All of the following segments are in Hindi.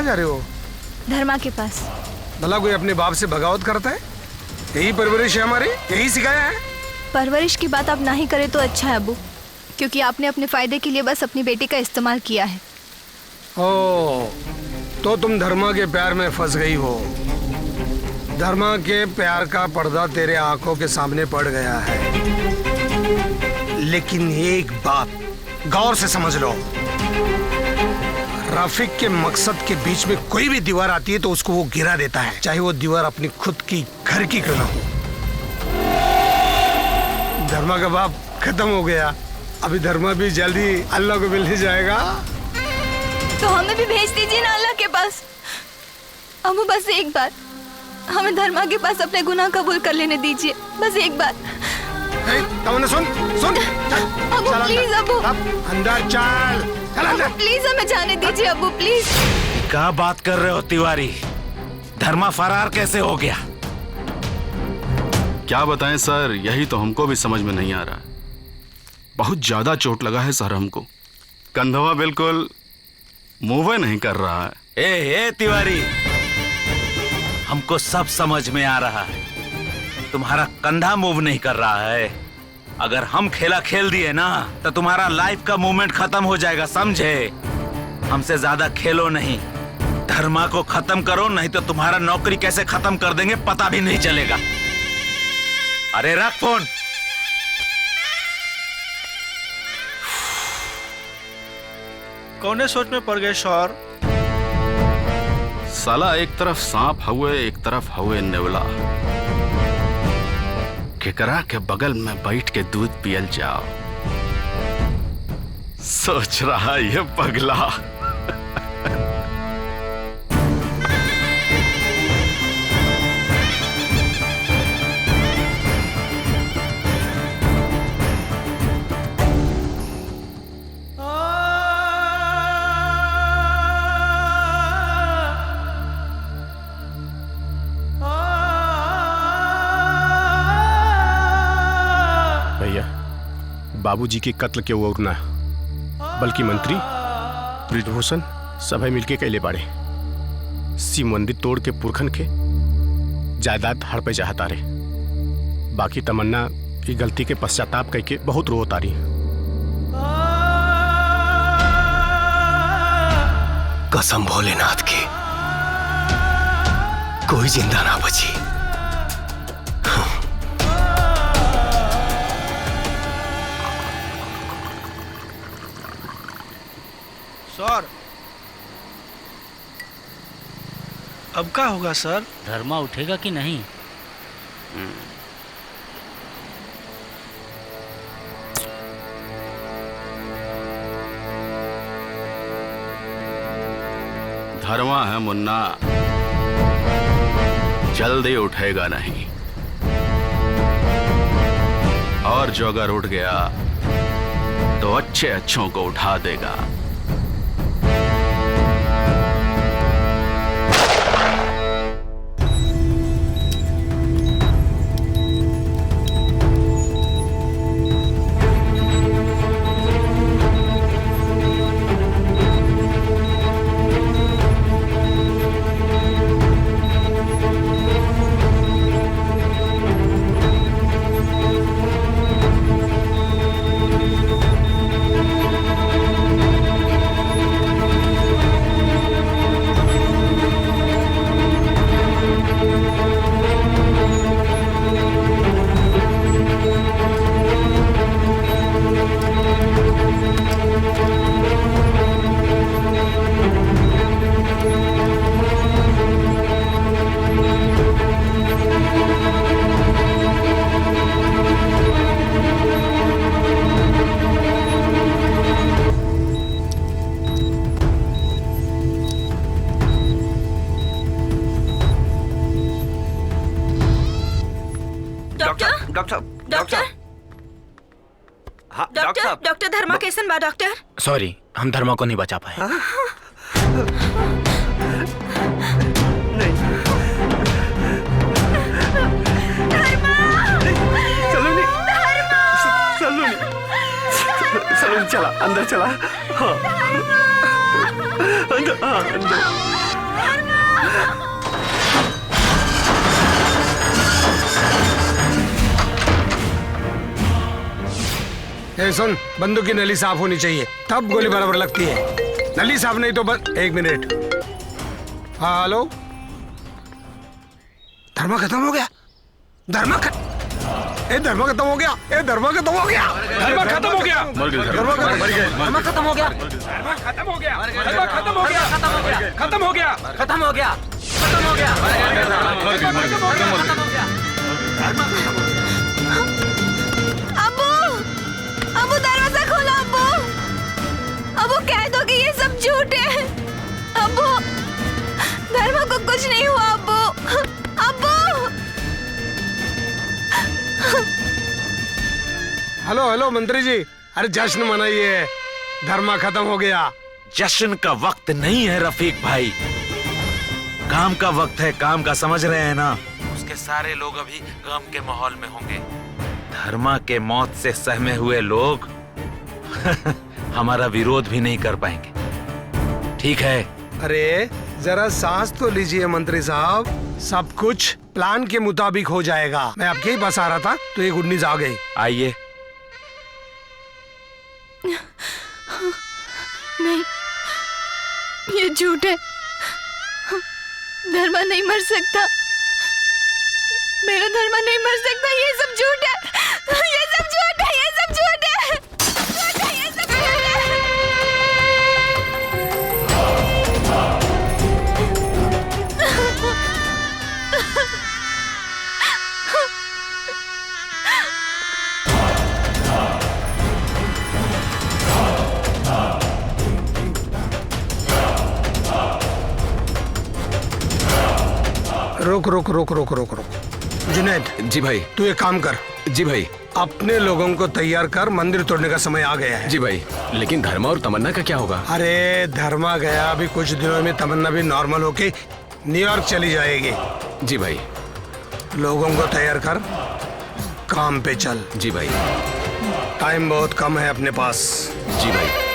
जा रहे हो? धर्मा के पास। भला कोई अपने बाप से बगावत करता है? यही परवरिश है हमारी, यही सिखाया है। परवरिश की बात आप ना ही करें तो अच्छा है अबू, क्योंकि आपने अपने फायदे के लिए बस अपनी बेटी का इस्तेमाल किया है। ओ, तो तुम धर्मा के प्यार में फंस गई हो। धर्मा के प्यार का पर्दा तेरे आंखों के सामने पड़ गया है। लेकिन एक बात गौर से समझ लो, रफीक के मकसद के बीच में कोई भी दीवार आती है तो उसको वो गिरा देता है, चाहे वो दीवार अपनी खुद की घर की क्यों ना हो। धर्मा का बाप खत्म हो गया, अभी धर्मा भी जल्दी अल्लाह को मिलने जाएगा। तो हमें भी भेज दीजिए ना अल्लाह के पास। अबू बस एक बार हमें धर्मा के पास अपने गुनाह कबूल कर लेने दीजिए, बस एक बार। तमन्ना सुन सुन, अबू प्लीज, अबू अंदर चल, चल अंदर। प्लीज हमें जाने दीजिए अबू, प्लीज। क्या बात कर रहे हो तिवारी? धर्मा फरार कैसे हो गया? क्या बताएं सर, यही तो हमको भी समझ में नहीं आ रहा। बहुत ज्यादा चोट लगा है सर हमको। कंधवा बिल्कुल मूव नहीं कर रहा है। ए तिवारी, हमको सब समझ में आ रहा है। तुम्हारा कंधा मूव नहीं कर रहा है। अगर हम खेला खेल दिए ना तो तुम्हारा लाइफ का मूवमेंट खत्म हो जाएगा, समझे? हमसे ज्यादा खेलो नहीं। धर्मा को खत्म करो, नहीं तो तुम्हारा नौकरी कैसे खत्म कर देंगे पता भी नहीं चलेगा। अरे रख फोन। कौने सोच में पड़ गए सर? साला एक तरफ सांप हुए, एक तरफ हुए नेवला। केकरा के बगल में बैठ के दूध पियल जाओ, सोच रहा ये पगला। बाबूजी के कत्ल के ओर ना, बल्कि मंत्री ब्रिजभूषण सभा मिलके कैले बाड़े। शिव मंदिर तोड़ के पुरखन के जायदाद हड़पे चाहता रे। बाकी तमन्ना की गलती के पश्चाताप करके बहुत रो तारी। कसम भोलेनाथ की, कोई जिंदा ना बची। सर अब क्या होगा सर? धर्मा उठेगा कि नहीं? धर्मा है मुन्ना, जल्दी उठेगा नहीं। और जो अगर उठ गया तो अच्छे अच्छों को उठा देगा। डॉक्टर धर्मा कैसन बा डॉक्टर? सॉरी, हम धर्मा को नहीं बचा पाए। चला अंदर चला। हाँ। अंदर, हाँ, अंदर। ए सुन, बंदूक की नली साफ होनी चाहिए, तब गोली बराबर लगती है। नली साफ नहीं तो बंद। एक मिनट। हाँ हेलो, धर्मा खत्म हो गया। धर्मा खत्म हो गया। धर्मा खत्म हो गया। धर्मा खत्म हो गया। धर्मा खत्म हो गया। धर्मा खत्म हो गया। खत्म हो गया। खत्म हो गया। खत्म हो गया। खत्म हो गया। अबू दरवाजा खोलो। अबू कह दो कि ये सब झूठ है। अबू, धर्मा को कुछ नहीं हुआ। अबू। हेलो मंत्री जी, अरे जश्न मनाइए, धर्मा खत्म हो गया। जश्न का वक्त नहीं है रफीक भाई, काम का वक्त है। काम का समझ रहे हैं ना? उसके सारे लोग अभी गम के माहौल में होंगे। धर्मा के मौत से सहमे हुए लोग हमारा विरोध भी नहीं कर पाएंगे, ठीक है? अरे जरा सांस तो लीजिए मंत्री साहब, सब कुछ प्लान के मुताबिक हो जाएगा। मैं आपके ही पास आ रहा था तो ये गुड न्यूज आ गई। आइए। नहीं, ये झूठ है। धर्मा नहीं मर सकता। मेरा धर्मा नहीं मर सकता। ये सब झूठ है। ये सब झूठ है। ये सब झूठ है। ये सब झूठ है। रुक। जुनैद जी भाई। तू एक काम कर। जी भाई। अपने लोगों को तैयार कर, मंदिर तोड़ने का समय आ गया है। जी भाई। लेकिन धर्मा और तमन्ना का क्या होगा? अरे धर्मा गया, अभी कुछ दिनों में तमन्ना भी नॉर्मल होके न्यूयॉर्क चली जाएगी। जी भाई। लोगों को तैयार कर, काम पे चल। जी भाई। टाइम बहुत कम है अपने पास। जी भाई।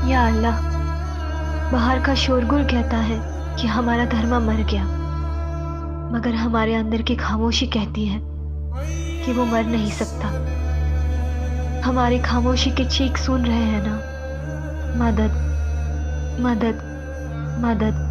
या अल्लाह, बाहर का शोरगुल कहता है कि हमारा धर्मा मर गया, मगर हमारे अंदर की खामोशी कहती है कि वो मर नहीं सकता। हमारी खामोशी की चीख सुन रहे हैं ना? मदद मदद मदद।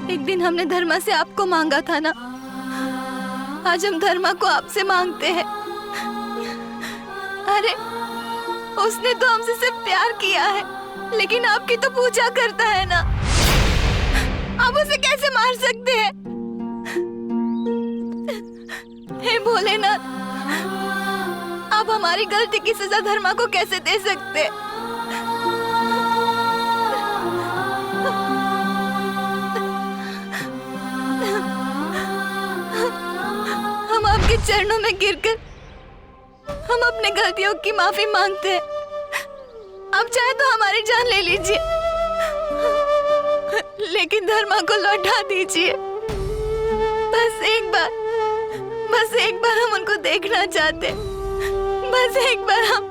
एक दिन हमने धर्मा से आपको मांगा था ना, आज हम धर्मा को आपसे मांगते हैं। अरे उसने तो हमसे सिर्फ प्यार किया है, लेकिन आपकी तो पूजा करता है ना। आप उसे कैसे मार सकते हैं? हे भोलेनाथ, आप हमारी गलती की सजा धर्मा को कैसे दे सकते? हम आपके चरणों में गिरकर हम अपने गलतियों की माफी मांगते हैं। आप चाहे तो हमारी जान ले लीजिए, लेकिन धर्मा को लौटा दीजिए। बस एक बार हम उनको देखना चाहते, बस एक बार हम